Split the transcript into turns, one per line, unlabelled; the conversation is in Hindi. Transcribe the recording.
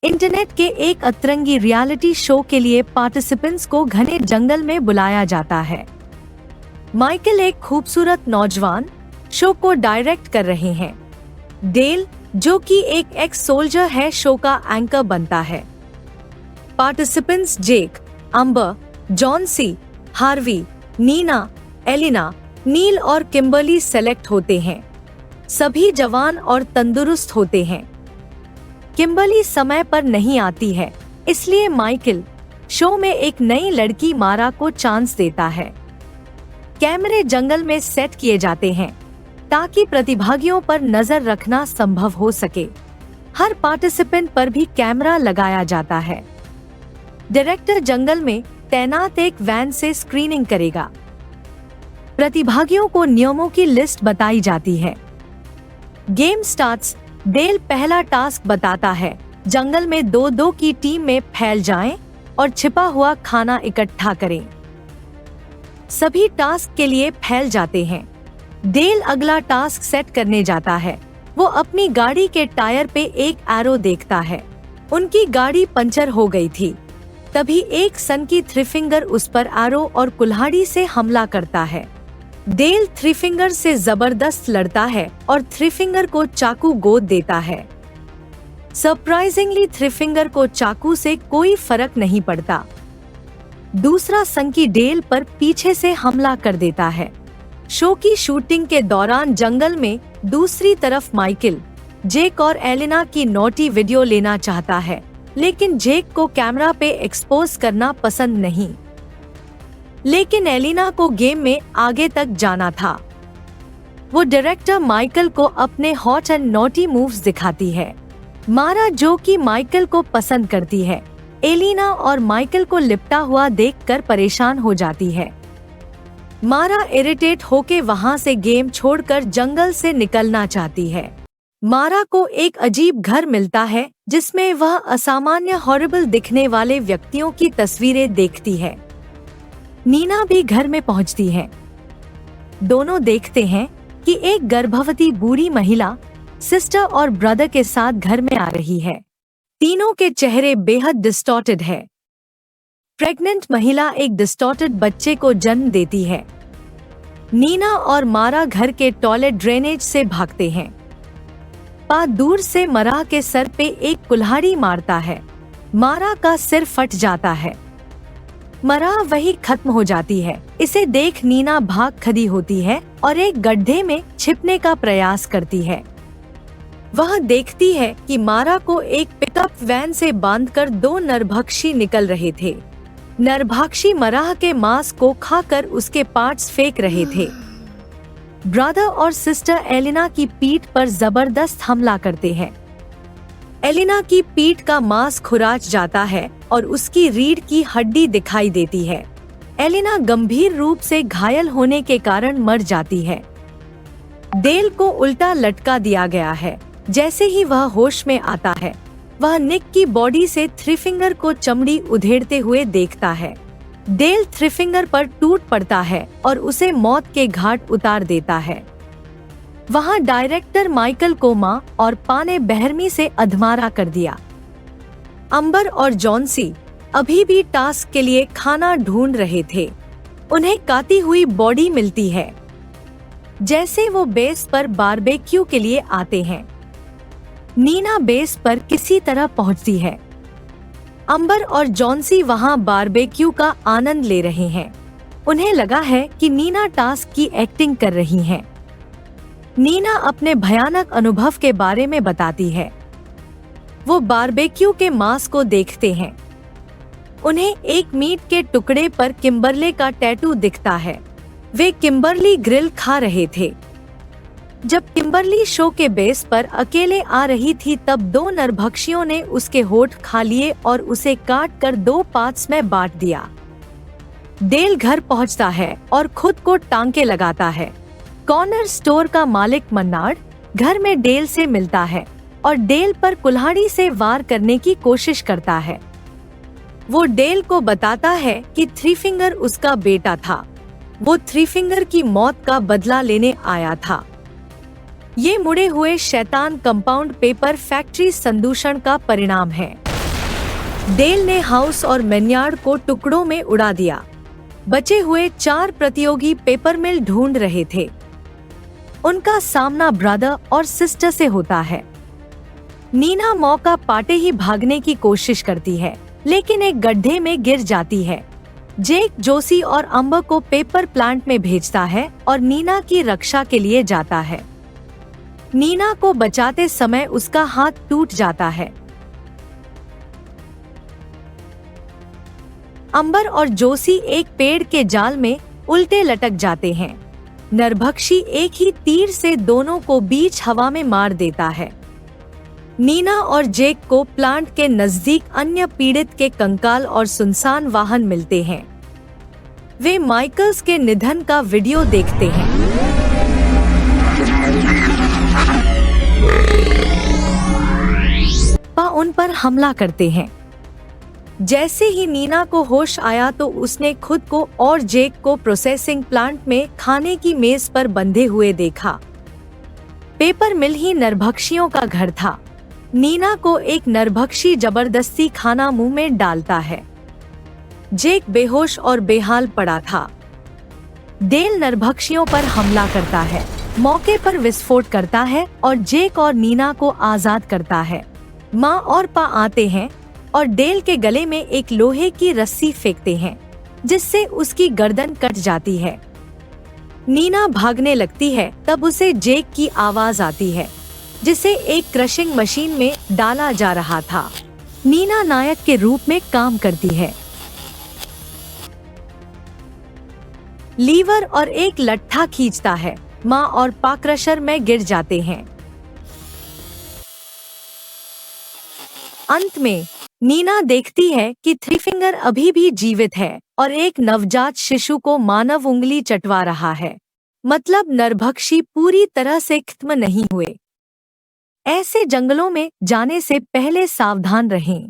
इंटरनेट के एक अतरंगी रियलिटी शो के लिए पार्टिसिपेंट्स को घने जंगल में बुलाया जाता है। माइकल एक खूबसूरत नौजवान शो को डायरेक्ट कर रहे हैं। डेल, जो कि एक एक्स सोल्जर है, शो का एंकर बनता है। Participants Jake, Amber, John C, Harvey, Nina, Elina, Neil और किम्बरली सेलेक्ट होते हैं। सभी जवान और तंदुरुस्त होते हैं। किम्बरली समय पर नहीं आती है, इसलिए माइकल शो में एक नई लड़की मारा को चांस देता है। कैमरे जंगल में सेट किए जाते हैं ताकि प्रतिभागियों पर नजर रखना संभव हो सके। हर पार्टिसिपेंट पर भी कैमरा लगाया जाता है। डायरेक्टर जंगल में तैनात एक वैन से स्क्रीनिंग करेगा। प्रतिभागियों को नियमों की लिस्ट बताई जाती है। Game starts. डेल पहला टास्क बताता है, जंगल में 2-2 की टीम में फैल जाएं और छिपा हुआ खाना इकट्ठा करें। सभी टास्क के लिए फैल जाते हैं। डेल अगला टास्क सेट करने जाता है। वो अपनी गाड़ी के टायर पे एक एरो देखता है। उनकी गाड़ी पंचर हो गई थी। तभी एक सन की थ्री फिंगर उस पर एरो और कुल्हाड़ी से हमला करता है। डेल थ्री फिंगर से जबरदस्त लड़ता है और थ्री फिंगर को चाकू गोद देता है। सरप्राइजिंगली थ्री फिंगर को चाकू से कोई फर्क नहीं पड़ता। दूसरा संकी डेल पर पीछे से हमला कर देता है। शो की शूटिंग के दौरान जंगल में दूसरी तरफ माइकल जेक और एलिना की नोटी वीडियो लेना चाहता है, लेकिन जेक को कैमरा पे एक्सपोज करना पसंद नहीं। लेकिन एलिना को गेम में आगे तक जाना था। वो डायरेक्टर माइकल को अपने हॉट एंड नॉटी मूव्स दिखाती है। मारा, जो कि माइकल को पसंद करती है, एलिना और माइकल को लिपटा हुआ देखकर परेशान हो जाती है। मारा इरिटेट होके वहां से गेम छोड़कर जंगल से निकलना चाहती है। मारा को एक अजीब घर मिलता है जिसमें वह असामान्य हॉरिबल दिखने वाले व्यक्तियों की तस्वीरें देखती है। नीना भी घर में पहुंचती है। दोनों देखते हैं कि एक गर्भवती बूढ़ी महिला सिस्टर और ब्रदर के साथ घर में आ रही है। तीनों के चेहरे बेहद डिस्टॉर्टेड है। प्रेग्नेंट महिला एक डिस्टॉर्टेड बच्चे को जन्म देती है। नीना और मारा घर के टॉयलेट ड्रेनेज से भागते हैं। पा दूर से मराह के सर पे एक कुल्हाड़ी मारता है। मारा का सिर फट जाता है। मराह वही खत्म हो जाती है। इसे देख नीना भाग खड़ी होती है और एक गड्ढे में छिपने का प्रयास करती है। वह देखती है कि मारा को एक पिकअप वैन से बांधकर 2 नरभक्षी निकल रहे थे। नरभक्षी मराह के मांस को खाकर उसके पार्ट्स फेंक रहे थे। ब्रदर और सिस्टर एलिना की पीठ पर जबरदस्त हमला करते हैं। एलिना की पीठ का मांस खुराच जाता है और उसकी रीढ़ की हड्डी दिखाई देती है। एलिना गंभीर रूप से घायल होने के कारण मर जाती है। डेल को उल्टा लटका दिया गया है। जैसे ही वह होश में आता है, वह निक की बॉडी से थ्री फिंगर को चमड़ी उधेड़ते हुए देखता है। डेल थ्री फिंगर पर टूट पड़ता है और उसे मौत के घाट उतार देता है। वहाँ डायरेक्टर माइकल को माँ और पा ने बेरहमी से अधमारा कर दिया। अम्बर और जॉनसी अभी भी टास्क के लिए खाना ढूंढ रहे थे। उन्हें काटी हुई बॉडी मिलती है। जैसे वो बेस पर बारबेक्यू के लिए आते हैं, नीना बेस पर किसी तरह पहुंचती है। अम्बर और जॉनसी वहां बारबेक्यू का आनंद ले रहे हैं। उन्हें लगा है कि नीना टास्क की एक्टिंग कर रही हैं। नीना अपने भयानक अनुभव के बारे में बताती है। वो बारबेक्यू के मांस को देखते हैं। उन्हें एक मीट के टुकड़े पर किम्बरले का टैटू दिखता है। वे किम्बरली ग्रिल खा रहे थे। जब किम्बरली शो के बेस पर अकेले आ रही थी, तब 2 नरभक्षियों ने उसके होठ खा लिए और उसे काट कर 2 पार्ट्स में बांट दिया। डेल घर पहुंचता है और खुद को टांके लगाता है। कॉर्नर स्टोर का मालिक मन्नार्ड घर में डेल से मिलता है और डेल पर कुल्हाड़ी से वार करने की कोशिश करता है। वो डेल को बताता है कि थ्री फिंगर उसका बेटा था। वो थ्री फिंगर की मौत का बदला लेने आया था। ये मुड़े हुए शैतान कंपाउंड पेपर फैक्ट्री संदूषण का परिणाम है। डेल ने हाउस और मैन्यार्ड को टुकड़ों में उड़ा दिया। बचे हुए 4 प्रतियोगी पेपर मिल ढूंढ रहे थे। उनका सामना ब्रदर और सिस्टर से होता है। नीना मौका पाते ही भागने की कोशिश करती है, लेकिन एक गड्ढे में गिर जाती है। जेक जोसी और अम्बर को पेपर प्लांट में भेजता है और नीना की रक्षा के लिए जाता है। नीना को बचाते समय उसका हाथ टूट जाता है। अम्बर और जोसी एक पेड़ के जाल में उल्टे लटक जाते हैं। नरभक्षी एक ही तीर से दोनों को बीच हवा में मार देता है। नीना और जेक को प्लांट के नजदीक अन्य पीड़ित के कंकाल और सुनसान वाहन मिलते हैं। वे माइकल्स के निधन का वीडियो देखते हैं। पा उन पर हमला करते हैं। जैसे ही नीना को होश आया तो उसने खुद को और जेक को प्रोसेसिंग प्लांट में खाने की मेज पर बंधे हुए देखा। पेपर मिल ही नरभक्षियों का घर था। नीना को एक नरभक्षी जबरदस्ती खाना मुंह में डालता है। जेक बेहोश और बेहाल पड़ा था। डेल नरभक्षियों पर हमला करता है, मौके पर विस्फोट करता है और जेक और नीना को आजाद करता है। माँ और पा आते हैं और डेल के गले में एक लोहे की रस्सी फेंकते हैं, जिससे उसकी गर्दन कट जाती है। नीना भागने लगती है, तब उसे जेक की आवाज आती है, जिसे एक क्रशिंग मशीन में डाला जा रहा था। नीना नायक के रूप में काम करती है। लीवर और एक लट्ठा खींचता है। माँ और पा क्रशर में गिर जाते हैं। अंत में नीना देखती है कि थ्री फिंगर अभी भी जीवित है और एक नवजात शिशु को मानव उंगली चटवा रहा है। मतलब नरभक्षी पूरी तरह से खत्म नहीं हुए। ऐसे जंगलों में जाने से पहले सावधान रहें।